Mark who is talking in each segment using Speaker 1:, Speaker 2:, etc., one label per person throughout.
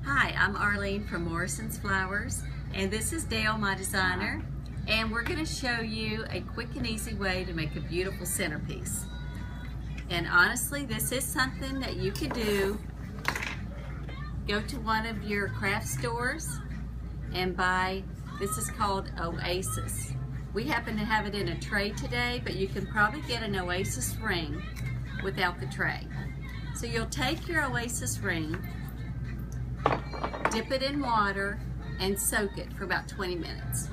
Speaker 1: Hi, I'm Arlene from Morrison's Flowers, and this is Dale, my designer, and we're going to show you a quick and easy way to make a beautiful centerpiece. And honestly, this is something that you could do. Go to one of your craft stores and buy, this is called Oasis. We happen to have it in a tray today, but you can probably get an Oasis ring without the tray. So you'll take your Oasis ring, dip it in water, and soak it for about 20 minutes.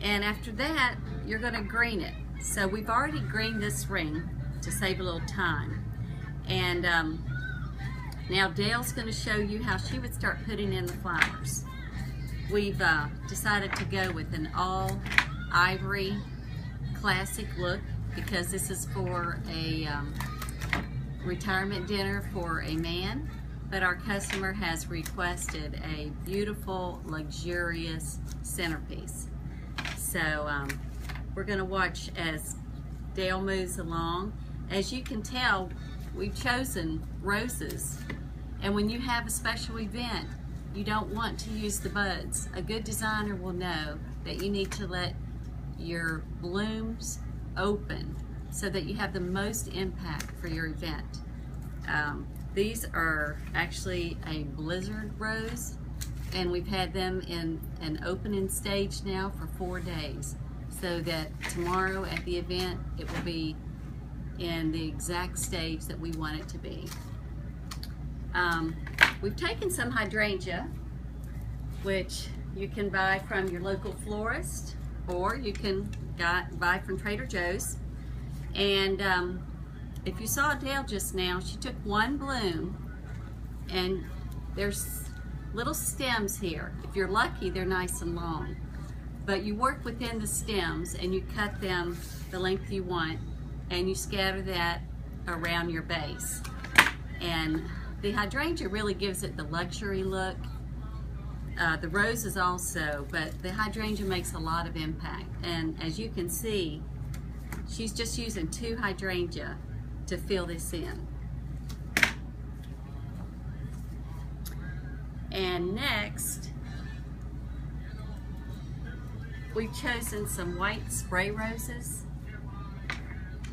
Speaker 1: And after that, you're going to green it. So we've already greened this ring to save a little time. And now Dale's going to show you how she would start putting in the flowers. We've decided to go with an all ivory classic look because this is for a retirement dinner for a man. But our customer has requested a beautiful, luxurious centerpiece. So we're going to watch as Dale moves along. As you can tell, we've chosen roses. And when you have a special event, you don't want to use the buds. A good designer will know that you need to let your blooms open so that you have the most impact for your event. These are actually a blizzard rose, and we've had them in an opening stage now for 4 days, so that tomorrow at the event it will be in the exact stage that we want it to be. We've taken some hydrangea, which you can buy from your local florist, or you can buy from Trader Joe's. And if you saw Dale just now, she took one bloom, and there's little stems here. If you're lucky, they're nice and long. But you work within the stems and you cut them the length you want, and you scatter that around your base. And the hydrangea really gives it the luxury look. The roses also, but the hydrangea makes a lot of impact. And as you can see, she's just using 2 hydrangea to fill this in. And next, we've chosen some white spray roses.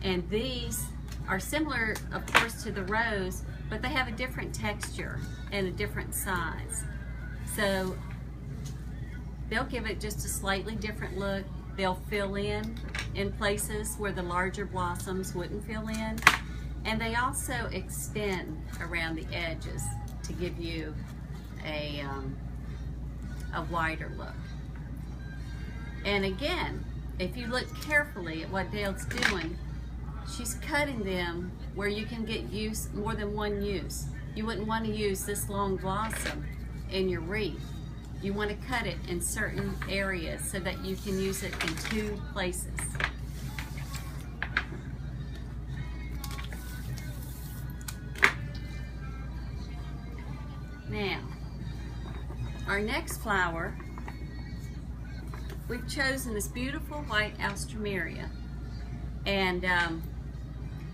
Speaker 1: And these are similar, of course, to the rose, but they have a different texture and a different size. So they'll give it just a slightly different look. They'll fill in places where the larger blossoms wouldn't fill in. And they also extend around the edges to give you a wider look. And again, if you look carefully at what Dale's doing, she's cutting them where you can get more than one use. You wouldn't want to use this long blossom in your wreath. You want to cut it in certain areas so that you can use it in 2 places. Now, our next flower, we've chosen this beautiful white alstroemeria, and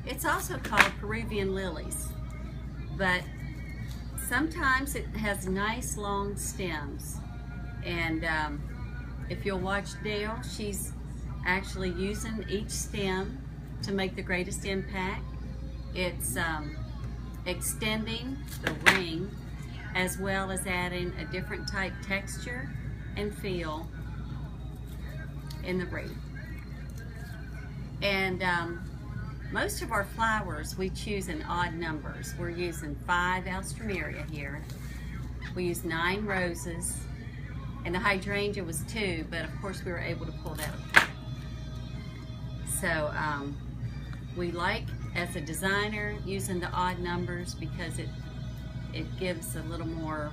Speaker 1: it's also called Peruvian lilies, but sometimes it has nice long stems. And if you'll watch Dale, she's actually using each stem to make the greatest impact. It's extending the ring, as well as adding a different type texture and feel in the wreath. And most of our flowers we choose in odd numbers. We're using 5 alstroemeria here. We use 9 roses, and the hydrangea was 2, but of course we were able to pull that apart. So we like, as a designer, using the odd numbers because it gives a little more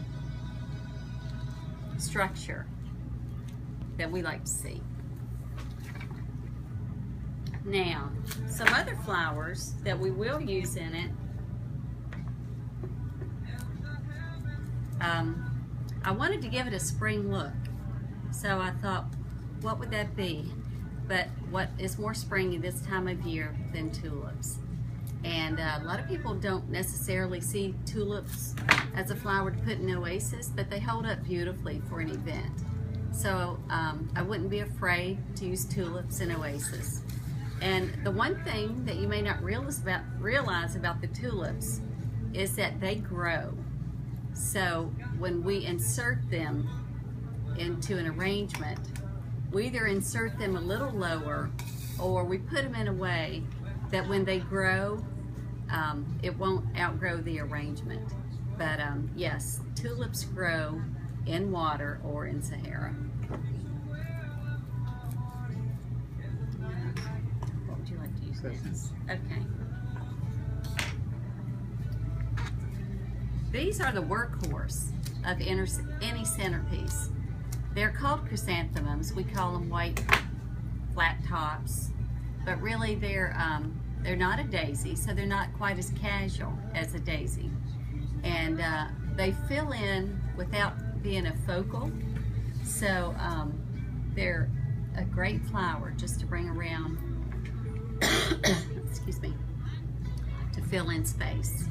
Speaker 1: structure that we like to see. Now, some other flowers that we will use in it, I wanted to give it a spring look, so I thought, what would that be? But what is more springy this time of year than tulips? And a lot of people don't necessarily see tulips as a flower to put in an oasis, but they hold up beautifully for an event. So I wouldn't be afraid to use tulips in oasis. And the one thing that you may not realize about the tulips is that they grow. So when we insert them into an arrangement, we either insert them a little lower or we put them in a way that when they grow, it won't outgrow the arrangement. But yes, tulips grow in water or in Sahara. What would you like to use next? Okay. These are the workhorse of any centerpiece. They're called chrysanthemums. We call them white flat tops, but really they're not a daisy, so they're not quite as casual as a daisy. And they fill in without being a focal, so they're a great flower just to bring around, excuse me, to fill in space.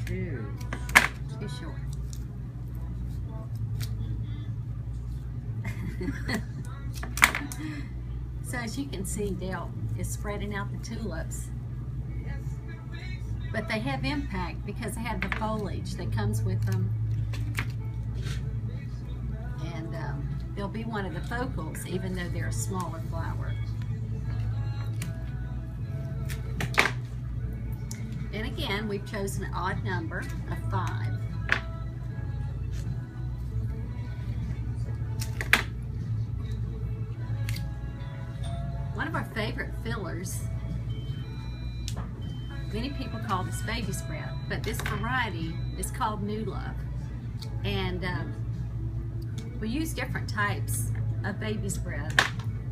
Speaker 1: Too short. So as you can see, Dale is spreading out the tulips, but they have impact because they have the foliage that comes with them, and they'll be one of the focals even though they're a smaller flower. And again, we've chosen an odd number of 5. One of our favorite fillers, many people call this baby sprout, but this variety is called New Love. And we use different types of baby sprout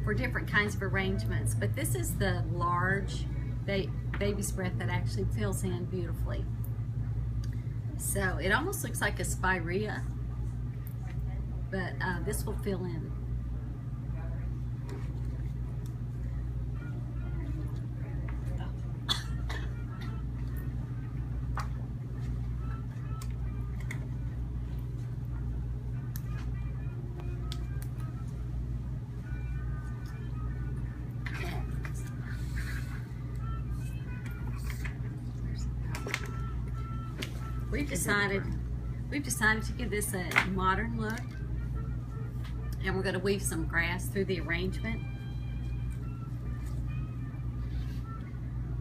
Speaker 1: for different kinds of arrangements, but this is the large baby spread that actually fills in beautifully. So it almost looks like a spirea, but this will fill in. We've decided to give this a modern look, and we're going to weave some grass through the arrangement.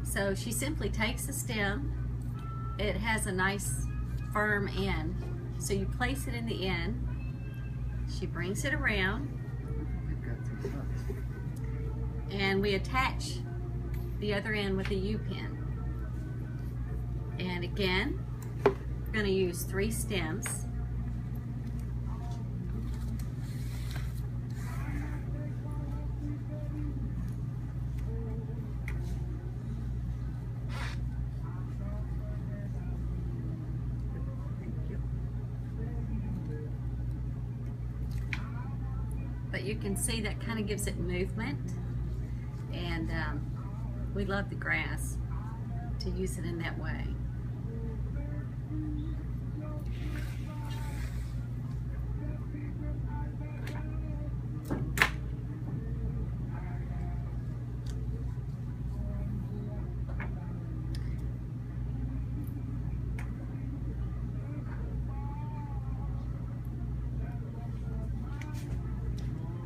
Speaker 1: So she simply takes the stem. It has a nice firm end, so you place it in the end. She brings it around, and we attach the other end with a U-pin. And again, we're going to use 3 stems. But you can see that kind of gives it movement, and we love the grass to use it in that way.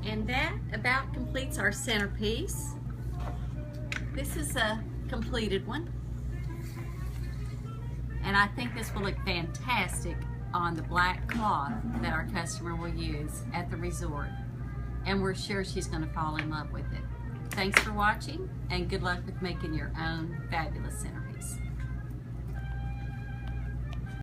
Speaker 1: And that about completes our centerpiece. This is a completed one. And I think this will look fantastic on the black cloth that our customer will use at the resort. And we're sure she's going to fall in love with it. Thanks for watching, and good luck with making your own fabulous centerpiece.